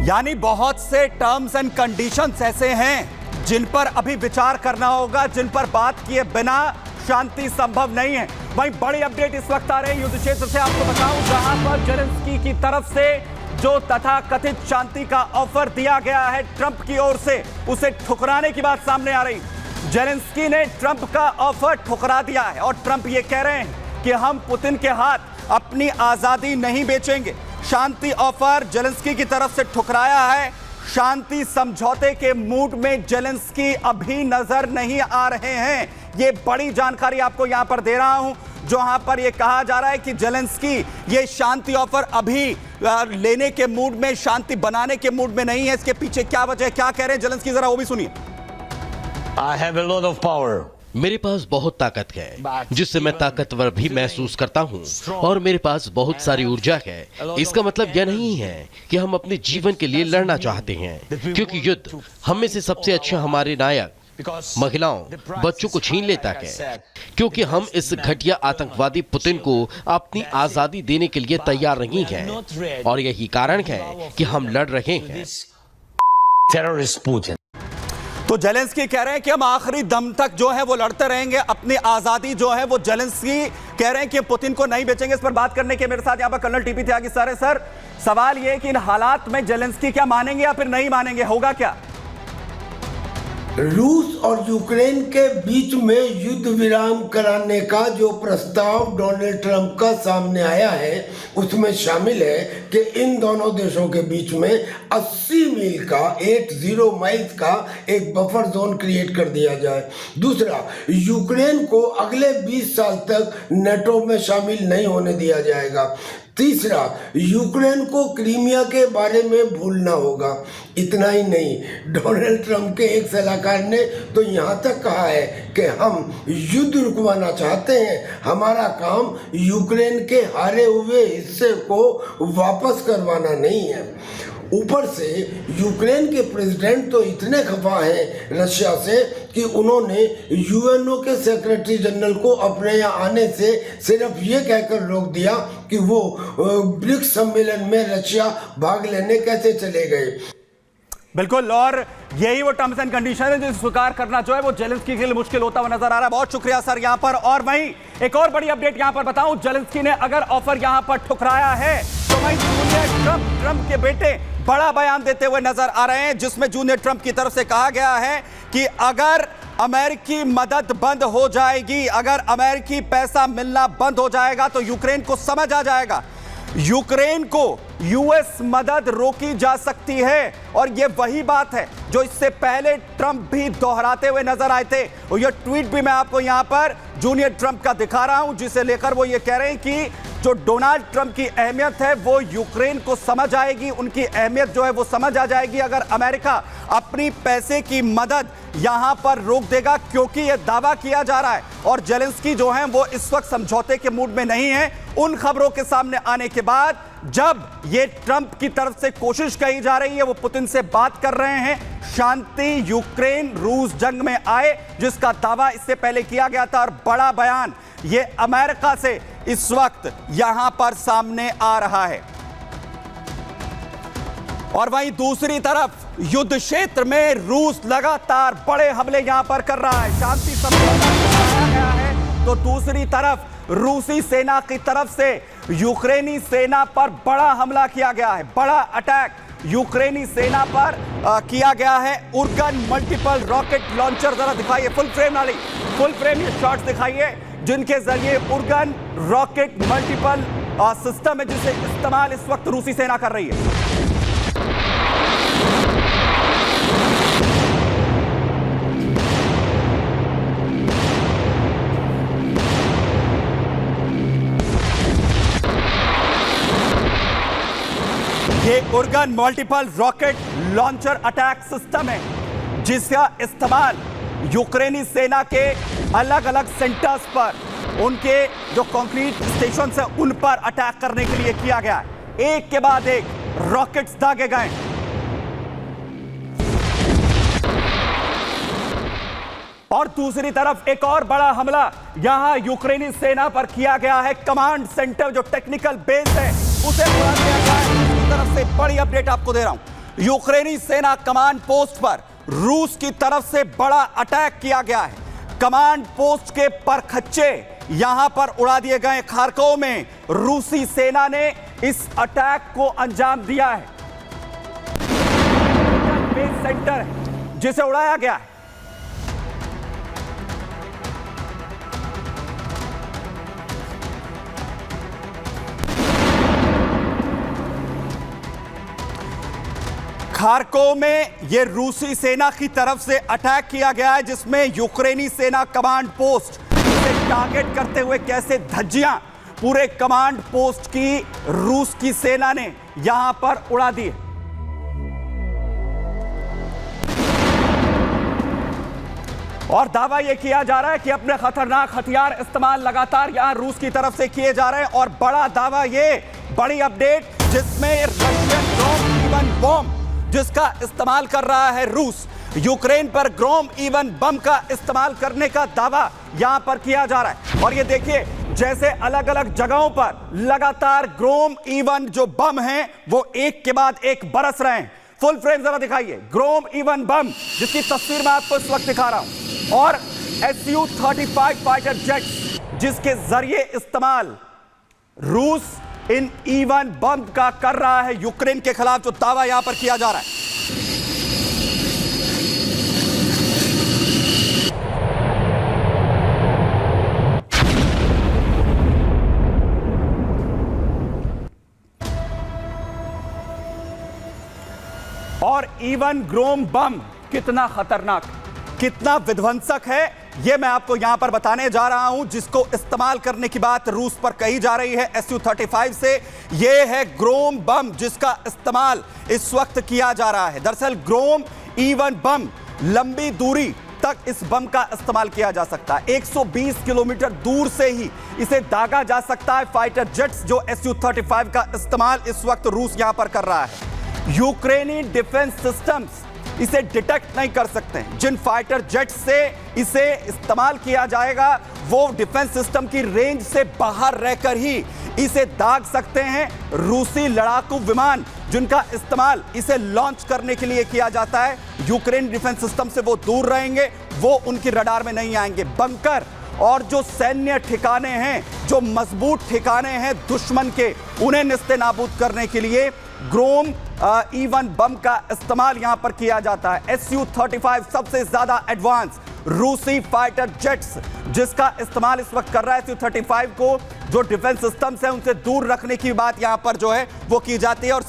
यानी बहुत से टर्म्स एंड कंडीशंस ऐसे हैं जिन पर अभी विचार करना होगा, जिन पर बात किए बिना शांति संभव नहीं है। वहीं बड़ी अपडेट इस वक्त आ रही है युद्ध क्षेत्र से, आपको बताऊं, जहां पर जेलेंस्की की तरफ से जो तथाकथित शांति का ऑफर दिया गया है ट्रंप की ओर से, उसे ठुकराने की बात सामने आ रही। जेलेंस्की ने ट्रंप का ऑफर ठुकरा दिया है और ट्रंप ये कह रहे हैं कि हम पुतिन के हाथ अपनी आजादी नहीं बेचेंगे। शांति ऑफर जेलेंस्की की तरफ से ठुकराया है। शांति समझौते के मूड में जेलेंस्की अभी नजर नहीं आ रहे हैं। ये बड़ी जानकारी आपको यहां पर दे रहा हूं, जहां पर यह कहा जा रहा है कि जेलेंस्की ये शांति ऑफर अभी लेने के मूड में, शांति बनाने के मूड में नहीं है। इसके पीछे क्या वजह है, क्या कह रहे हैं जेलेंस्की, जरा वो भी सुनिए। I have a lot of power. मेरे पास बहुत ताकत है जिससे मैं ताकतवर भी महसूस करता हूँ, और मेरे पास बहुत सारी ऊर्जा है। इसका मतलब यह नहीं है कि हम अपने जीवन के लिए लड़ना चाहते हैं, क्योंकि युद्ध हम में से सबसे अच्छे हमारे नायक, महिलाओं, बच्चों को छीन लेता है, क्योंकि हम इस घटिया आतंकवादी पुतिन को अपनी आजादी देने के लिए तैयार नहीं हैं, और यही कारण है कि हम लड़ रहे हैं। Terrorist Putin. तो जेलेंस्की कह रहे हैं कि हम आखिरी दम तक जो है वो लड़ते रहेंगे, अपनी आजादी जो है वो जेलेंस्की कह रहे हैं कि पुतिन को नहीं बेचेंगे। इस पर बात करने के मेरे साथ यहाँ पर कर्नल टीपी त्यागी सर है। सर, सवाल ये है कि इन हालात में जेलेंस्की क्या मानेंगे या फिर नहीं मानेंगे, होगा क्या? रूस और यूक्रेन के बीच में युद्ध विराम कराने का जो प्रस्ताव डोनाल्ड ट्रंप का सामने आया है, उसमें शामिल है कि इन दोनों देशों के बीच में 80 मील का 80 माइल्स का एक बफर जोन क्रिएट कर दिया जाए। दूसरा, यूक्रेन को अगले 20 साल तक नेटो में शामिल नहीं होने दिया जाएगा। तीसरा, यूक्रेन को क्रीमिया के बारे में भूलना होगा। इतना ही नहीं, डोनाल्ड ट्रंप के एक सलाहकार ने तो यहाँ तक कहा है कि हम युद्ध रुकवाना चाहते हैं, हमारा काम यूक्रेन के हारे हुए हिस्से को वापस करवाना नहीं है। ऊपर से यूक्रेन के प्रेसिडेंट तो इतने खफा हैं रशिया से कि उन्होंने यूएनओ के सेक्रेटरी जनरल को अपने यहाँ आने से सिर्फ ये कहकर रोक दिया कि वो ब्रिक्स सम्मेलन में रशिया भाग लेने कैसे चले गए। बिल्कुल, और यही वो टर्म्स एंड कंडीशन है जिसे स्वीकार करना जो है वो जेलेंस्की के लिए मुश्किल होता हुआ नजर आ रहा है। बहुत शुक्रिया सर यहाँ पर। और वहीं एक और बड़ी अपडेट यहाँ पर बताऊं, जेलेंस्की ने अगर ऑफर यहाँ पर ठुकराया है तो वहीं जूनियर ट्रंप के बेटे बड़ा बयान देते हुए नजर आ रहे हैं, जिसमें जूनियर ट्रंप की तरफ से कहा गया है कि अगर अमेरिकी मदद बंद हो जाएगी, अगर अमेरिकी पैसा मिलना बंद हो जाएगा तो यूक्रेन को समझ आ जाएगा, यूक्रेन को यूएस मदद रोकी जा सकती है। और यह वही बात है जो इससे पहले ट्रंप भी दोहराते हुए नजर आए थे। और यह ट्वीट भी मैं आपको यहां पर जूनियर ट्रंप का दिखा रहा हूं, जिसे लेकर वो ये कह रहे हैं कि जो डोनाल्ड ट्रंप की अहमियत है वो यूक्रेन को समझ आएगी, उनकी अहमियत जो है वो समझ आ जाएगी अगर अमेरिका अपनी पैसे की मदद यहां पर रोक देगा, क्योंकि यह दावा किया जा रहा है और जेलेंस्की जो है वो इस वक्त समझौते के मूड में नहीं है। उन खबरों के सामने आने के बाद जब ये ट्रंप की तरफ से कोशिश कही जा रही है, वो पुतिन से बात कर रहे हैं, शांति यूक्रेन रूस जंग में आए, जिसका दावा इससे पहले किया गया था। और बड़ा बयान ये अमेरिका से इस वक्त यहां पर सामने आ रहा है। और वहीं दूसरी तरफ युद्ध क्षेत्र में रूस लगातार बड़े हमले यहां पर कर रहा है। शांति समझौता कराया गया है तो दूसरी तरफ रूसी सेना की तरफ से यूक्रेनी सेना पर बड़ा हमला किया गया है। बड़ा अटैक यूक्रेनी सेना पर किया गया है। उर्गन मल्टीपल रॉकेट लॉन्चर, जरा दिखाइए फुल फ्रेम वाली, फुल फ्रेम ये शॉट्स दिखाइए, जिनके जरिए उर्गन रॉकेट मल्टीपल सिस्टम है जिसे इस्तेमाल इस वक्त रूसी सेना कर रही है। ये Uragan multiple rocket launcher attack system है जिसका इस्तेमाल यूक्रेनी सेना के अलग अलग सेंटर्स पर, उनके जो कंक्रीट स्टेशन है उन पर अटैक करने के लिए किया गया है। एक के बाद एक रॉकेट्स दागे गए। और दूसरी तरफ एक और बड़ा हमला यहां यूक्रेनी सेना पर किया गया है। कमांड सेंटर जो टेक्निकल बेस है उसे उड़ा दिया गया है। तरफ से बड़ी अपडेट आपको दे रहा हूं, यूक्रेनी सेना कमांड पोस्ट पर रूस की तरफ से बड़ा अटैक किया गया है। कमांड पोस्ट के परखच्चे यहां पर उड़ा दिए गए। खार्कोव में रूसी सेना ने इस अटैक को अंजाम दिया है। बेस सेंटर है जिसे उड़ाया गया है। खार्कोव में यह रूसी सेना की तरफ से अटैक किया गया है, जिसमें यूक्रेनी सेना कमांड पोस्ट से टारगेट करते हुए कैसे धज्जियां पूरे कमांड पोस्ट की रूस की सेना ने यहां पर उड़ा दी। और दावा यह किया जा रहा है कि अपने खतरनाक हथियार इस्तेमाल लगातार यहां रूस की तरफ से किए जा रहे हैं। और बड़ा दावा यह, बड़ी अपडेट, जिसमें रशियन ग्रोम इवन बम जिसका इस्तेमाल कर रहा है रूस, यूक्रेन पर ग्रोम इवन बम का इस्तेमाल करने का दावा यहां पर किया जा रहा है। और ये देखिए, जैसे अलग अलग जगहों पर लगातार ग्रोम इवन जो बम हैं वो एक के बाद एक बरस रहे हैं। फुल फ्रेम जरा दिखाइए। ग्रोम इवन बम जिसकी तस्वीर मैं आपको इस वक्त दिखा रहा हूं, और Su-35 फाइटर जेट्स जिसके जरिए इस्तेमाल रूस इन इवन बम का कर रहा है यूक्रेन के खिलाफ, जो दावा यहां पर किया जा रहा है। और इवन ग्रोम बम कितना खतरनाक, कितना विध्वंसक है, यह मैं आपको यहां पर बताने जा रहा हूं, जिसको इस्तेमाल करने की बात रूस पर कही जा रही है Su-35 से। यह है ग्रोम बम जिसका इस्तेमाल इस वक्त किया जा रहा है। दरअसल ग्रोम इवन बम लंबी दूरी तक इस बम का इस्तेमाल किया जा सकता है। 120 किलोमीटर दूर से ही इसे दागा जा सकता है। फाइटर जेट्स जो Su-35 का इस्तेमाल इस वक्त रूस यहां पर कर रहा है, यूक्रेनी डिफेंस सिस्टम्स इसे डिटेक्ट नहीं कर सकते। जिन फाइटर जेट से इसे इस्तेमाल किया जाएगा वो डिफेंस सिस्टम की रेंज से बाहर रहकर ही इसे दाग सकते हैं। रूसी लड़ाकू विमान जिनका इस्तेमाल इसे लॉन्च करने के लिए किया जाता है, यूक्रेन डिफेंस सिस्टम से वो दूर रहेंगे, वो उनकी रडार में नहीं आएंगे। बंकर और जो सैन्य ठिकाने हैं, जो मजबूत ठिकाने हैं दुश्मन के, उन्हें निस्ते नाबूद करने के लिए ग्रोम इवन बम का इस्तेमाल यहां पर किया जाता है। Su-35 सबसे ज्यादा एडवांस रूसी फाइटर जेट्स जिसका इस्तेमाल इस वक्त कर रहा है। Su-35 को जो डिफेंस सिस्टम्स है उनसे दूर रखने की बात यहां पर जो है वो की जाती है। और